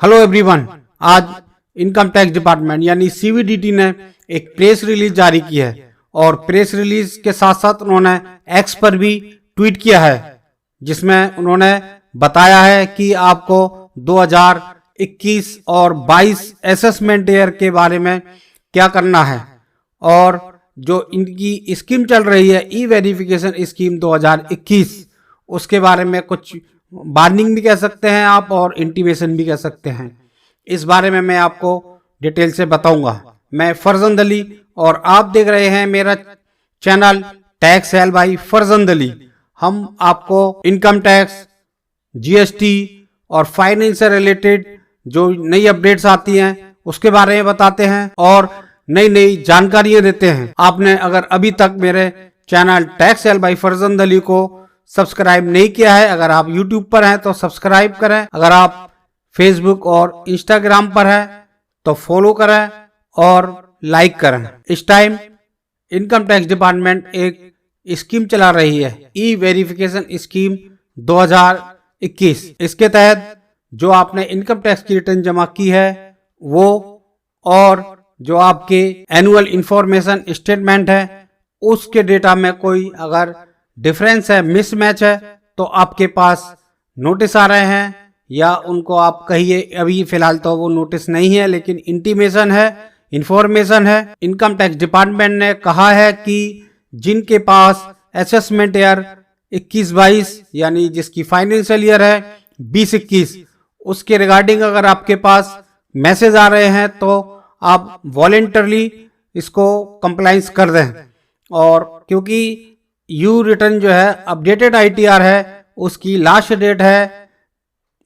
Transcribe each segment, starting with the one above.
Hello everyone, आज income tax department यानी CBDT ने एक प्रेस रिलीज जारी की है और प्रेस रिलीज के साथ साथ उन्होंने एक्स पर भी ट्वीट किया है जिसमें उन्होंने बताया है कि आपको 2021 और 22 असेसमेंट ईयर के बारे में क्या करना है और जो इनकी स्कीम चल रही है ई वेरिफिकेशन स्कीम 2021 उसके बारे में कुछ वार्निंग भी कह सकते हैं आप और इंटीमेशन भी कह सकते हैं। इस बारे में मैं आपको डिटेल से बताऊंगा। मैं फरजंद अली और आप देख रहे हैं मेरा channel tax help by Farzand Ali. हम आपको इनकम टैक्स, जीएसटी और फाइनेंस से रिलेटेड जो नई अपडेट्स आती हैं उसके बारे में बताते हैं और नई नई जानकारियां देते हैं। आपने अगर अभी तक मेरे channel tax help by Farzand Ali को सब्सक्राइब नहीं किया है, अगर आप YouTube पर हैं तो सब्सक्राइब करें, अगर आप Facebook और Instagram पर हैं तो फॉलो करें और लाइक करें। इस टाइम इनकम टैक्स डिपार्टमेंट एक स्कीम चला रही है ई वेरिफिकेशन स्कीम 2021। इसके तहत जो आपने इनकम टैक्स की रिटर्न जमा की है वो और जो आपके एनुअल इंफॉर्मेशन स्टेटमेंट है उसके डेटा में कोई अगर डिफरेंस है, मिसमैच है तो आपके पास नोटिस आ रहे हैं या उनको आप कहिए, अभी फिलहाल तो वो नोटिस नहीं है लेकिन इंटीमेशन है, इंफॉर्मेशन है। इनकम टैक्स डिपार्टमेंट ने कहा है कि जिनके पास असेसमेंट ईयर 21-22 यानी जिसकी फाइनेंशियल ईयर है 20-21 उसके रिगार्डिंग अगर आपके पास मैसेज आ रहे हैं तो आप वॉलेंटरली इसको कंप्लाइंस कर दें। और क्योंकि यू रिटर्न जो है अपडेटेड आईटीआर है उसकी लास्ट डेट है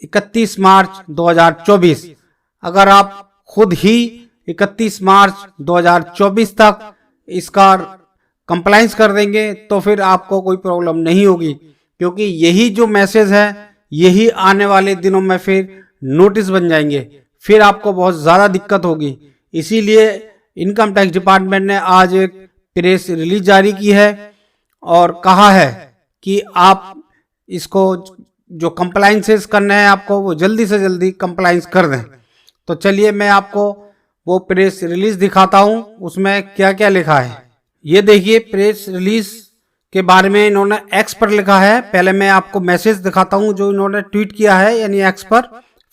31 मार्च 2024। अगर आप खुद ही 31 मार्च 2024 तक इसका कंप्लाइंस कर देंगे तो फिर आपको कोई प्रॉब्लम नहीं होगी, क्योंकि यही जो मैसेज है यही आने वाले दिनों में फिर नोटिस बन जाएंगे, फिर आपको बहुत ज़्यादा दिक्कत होगी। इसीलिए इनकम टैक्स डिपार्टमेंट ने आज एक प्रेस रिलीज जारी की है और कहा है कि आप इसको जो कंप्लाइंसेस करने हैं आपको वो जल्दी से जल्दी कंप्लाइंस कर दें। तो चलिए मैं आपको वो प्रेस रिलीज दिखाता हूं, उसमें क्या क्या लिखा है। ये देखिए प्रेस रिलीज के बारे में इन्होंने एक्स पर लिखा है। पहले मैं आपको मैसेज दिखाता हूं जो इन्होंने ट्वीट किया है यानी एक्स पर,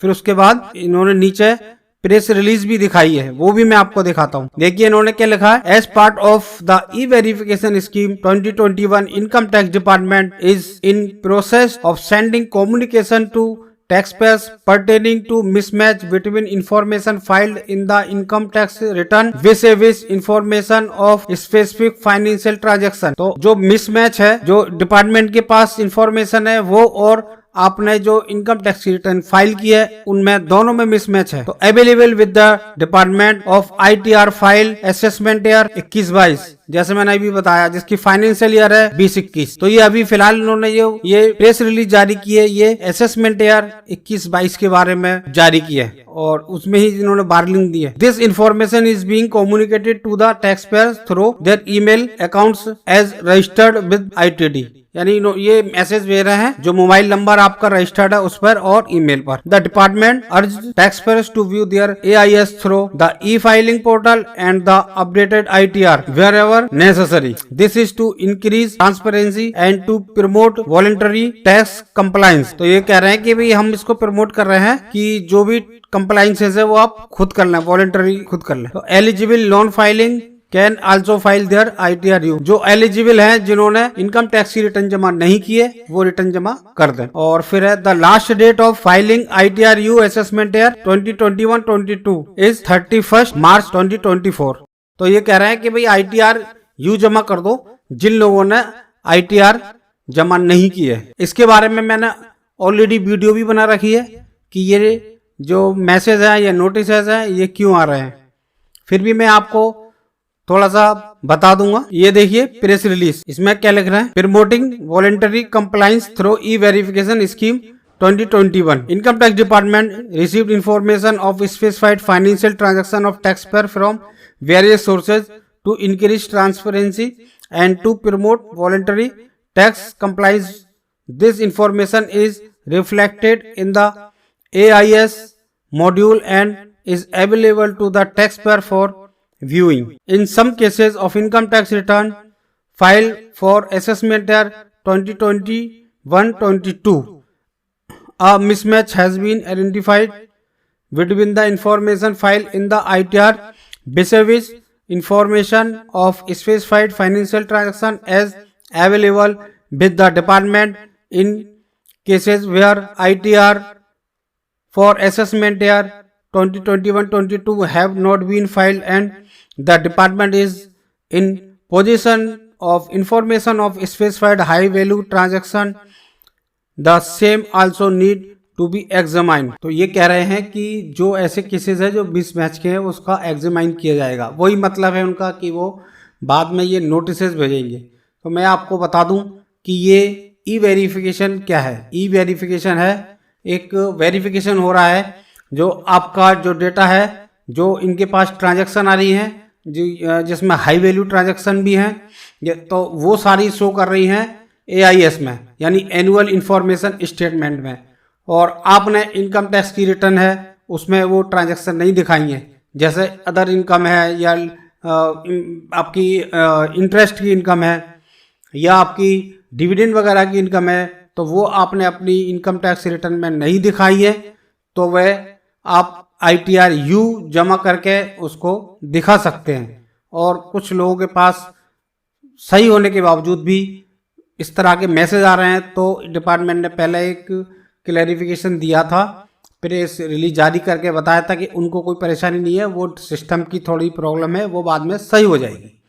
फिर उसके बाद इन्होंने नीचे प्रेस रिलीज भी दिखाई है, वो भी मैं आपको दिखाता हूँ। देखिए इन्होंने क्या लिखा है, as part of the e verification scheme 2021 income tax department is in process of sending communication to taxpayers pertaining to mismatch between information filed in the income tax return vis-a-vis information of specific financial transaction। तो जो mismatch है, जो department के पास information है वो और आपने जो इनकम टैक्स रिटर्न फाइल की है उनमें दोनों में मिसमैच है, तो available with the department of ITR file assessment year 21-22 जैसे मैंने अभी बताया जिसकी फाइनेंशियल ईयर है 20-21। तो ये अभी फिलहाल इन्होंने ये प्रेस रिलीज जारी की है, ये असेसमेंट ईयर 21-22 के बारे में जारी की है और उसमें ही इन्होंने वार्निंग दी है। This information is being communicated to the tax payers through their email accounts as registered with ITD, यानी ये मैसेज भेज रहे हैं जो मोबाइल नंबर आपका रजिस्टर्ड है उस पर और ईमेल पर। The department urge tax payers to view their AIS through the e filing portal and the updated ITR wherever necessary. This is to increase transparency and to promote voluntary tax compliance. तो ये कह रहे हैं कि भाई हम इसको promote कर रहे हैं कि जो भी कंप्लायंसेस है वो आप खुद कर लें, वॉलंटरी खुद कर लें। तो eligible non filing can also file there ITR. जो एलिजिबल हैं, जिन्होंने इनकम टैक्स की रिटर्न जमा नहीं किए वो रिटर्न जमा कर दें। और फिर है the last date of filing ITR you assessment year 2021-22 is 31 March 2024। तो ये कह रहे हैं कि भाई आईटीआर यू जमा कर दो जिन लोगों ने आईटीआर जमा नहीं की है। इसके बारे में मैंने ऑलरेडी वीडियो भी बना रखी है कि ये जो मैसेज है या नोटिस है ये क्यों आ रहे हैं, फिर भी मैं आपको थोड़ा सा बता दूंगा। ये देखिए प्रेस रिलीज, इसमें क्या लिख रहे हैं, promoting voluntary compliance through e verification scheme 2021 income tax department received information of specified financial transaction of tax payer from various sources to increase transparency and to promote voluntary tax compliance. This information is reflected in the AIS module and is available to the taxpayer for viewing. In some cases of income tax return filed for assessment year 2021-22, a mismatch has been identified between the information filed in the ITR vis-a-vis information of specified financial transaction as available with the department. In cases where ITR for assessment year 2021-22 have not been filed and the department is in possession of information of specified high value transaction, the same also need to be examined. तो ये कह रहे हैं कि जो ऐसे cases है जो मिसमैच के हैं उसका एग्जामाइन किया जाएगा। वही मतलब है उनका कि वो बाद में ये नोटिसेस भेजेंगे। तो मैं आपको बता दूं कि ये ई वेरिफिकेशन क्या है। ई वेरिफिकेशन है, एक वेरिफिकेशन हो रहा है जो आपका जो डेटा है, जो इनके पास ट्रांजैक्शन आ रही है जिसमें हाई वैल्यू ट्रांजैक्शन भी हैं, तो वो सारी शो कर रही हैं AIS में, यानी एनुअल इंफॉर्मेशन स्टेटमेंट में। और आपने इनकम टैक्स की रिटर्न है उसमें वो ट्रांजैक्शन नहीं दिखाई है, जैसे अदर इनकम है या आपकी इंटरेस्ट की इनकम है या आपकी डिविडेंड वगैरह की इनकम है, तो वो आपने अपनी इनकम टैक्स रिटर्न में नहीं दिखाई है, तो वह आप ITR U जमा करके उसको दिखा सकते हैं। और कुछ लोगों के पास सही होने के बावजूद भी इस तरह के मैसेज आ रहे हैं, तो डिपार्टमेंट ने पहले एक क्लैरिफिकेशन दिया था, प्रेस रिलीज जारी करके बताया था कि उनको कोई परेशानी नहीं है, वो सिस्टम की थोड़ी प्रॉब्लम है, वो बाद में सही हो जाएगी।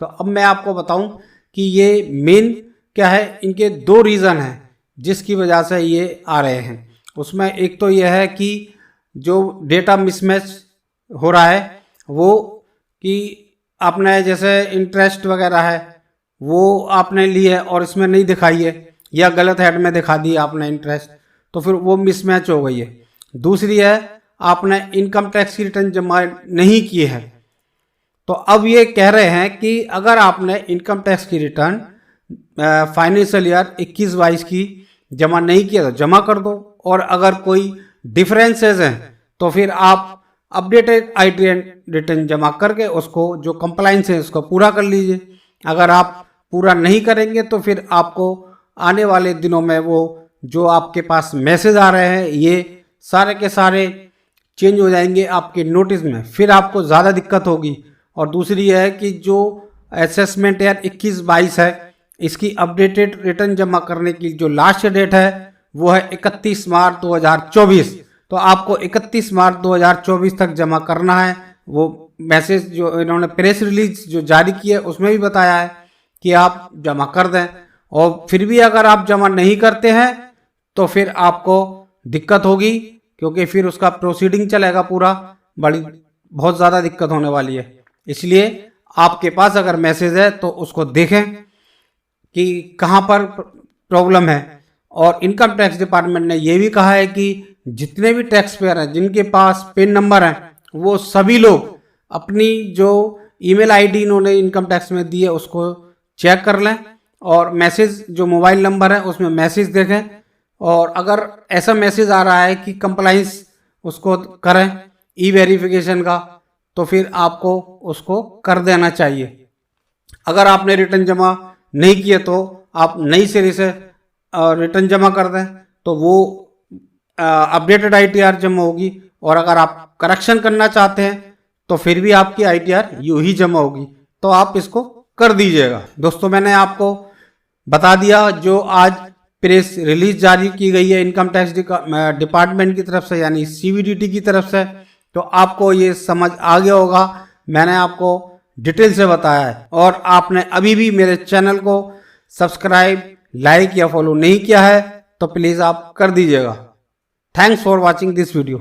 तो अब मैं आपको बताऊं कि ये मेन क्या है, इनके दो रीज़न हैं जिसकी वजह से ये आ रहे हैं। उसमें एक तो यह है कि जो डेटा मिसमैच हो रहा है वो कि आपने जैसे इंटरेस्ट वगैरह है वो आपने ली है और इसमें नहीं दिखाई है, या गलत हेड में दिखा दी आपने इंटरेस्ट, तो फिर वो मिसमैच हो गई है। दूसरी है आपने इनकम टैक्स की रिटर्न जमा नहीं की है। तो अब ये कह रहे हैं कि अगर आपने इनकम टैक्स की रिटर्न फाइनेंशियल ईयर 21-22 की जमा नहीं किया तो जमा कर दो, और अगर कोई डिफरेंसेस हैं तो फिर आप अपडेटेड ITR रिटर्न जमा करके उसको जो कंप्लाइंस है उसको पूरा कर लीजिए। अगर आप पूरा नहीं करेंगे तो फिर आपको आने वाले दिनों में वो जो आपके पास मैसेज आ रहे हैं ये सारे के सारे चेंज हो जाएंगे आपके नोटिस में, फिर आपको ज़्यादा दिक्कत होगी। और दूसरी है कि जो असेसमेंट ईयर 21-22 है इसकी अपडेटेड रिटर्न जमा करने की जो लास्ट डेट है वो है 31 मार्च 2024। तो आपको 31 मार्च 2024 तक जमा करना है। वो मैसेज जो इन्होंने प्रेस रिलीज जो जारी की है उसमें भी बताया है कि आप जमा कर दें, और फिर भी अगर आप जमा नहीं करते हैं तो फिर आपको दिक्कत होगी, क्योंकि फिर उसका प्रोसीडिंग चलेगा पूरा, बहुत ज़्यादा दिक्कत होने वाली है। इसलिए आपके पास अगर मैसेज है तो उसको देखें कि कहाँ पर प्रॉब्लम है। और इनकम टैक्स डिपार्टमेंट ने ये भी कहा है कि जितने भी टैक्स पेयर हैं जिनके पास पिन नंबर है वो सभी लोग अपनी जो ईमेल आईडी इन्होंने इनकम टैक्स में दी है उसको चेक कर लें, और मैसेज जो मोबाइल नंबर है उसमें मैसेज देखें, और अगर ऐसा मैसेज आ रहा है कि कंप्लाइंस उसको करें ई वेरिफिकेशन का, तो फिर आपको उसको कर देना चाहिए। अगर आपने रिटर्न जमा नहीं किए तो आप नई सिरे से रिटर्न जमा कर दें, तो वो अपडेटेड ITR जमा होगी। और अगर आप करेक्शन करना चाहते हैं तो फिर भी आपकी ITR यूं ही जमा होगी, तो आप इसको कर दीजिएगा। दोस्तों, मैंने आपको बता दिया जो आज प्रेस रिलीज जारी की गई है इनकम टैक्स डिपार्टमेंट की तरफ से, यानी CVDT की तरफ से, तो आपको ये समझ आ गया होगा। मैंने आपको डिटेल से बताया है, और आपने अभी भी मेरे चैनल को सब्सक्राइब, लाइक या फॉलो नहीं किया है तो प्लीज़ आप कर दीजिएगा। Thanks for watching this video.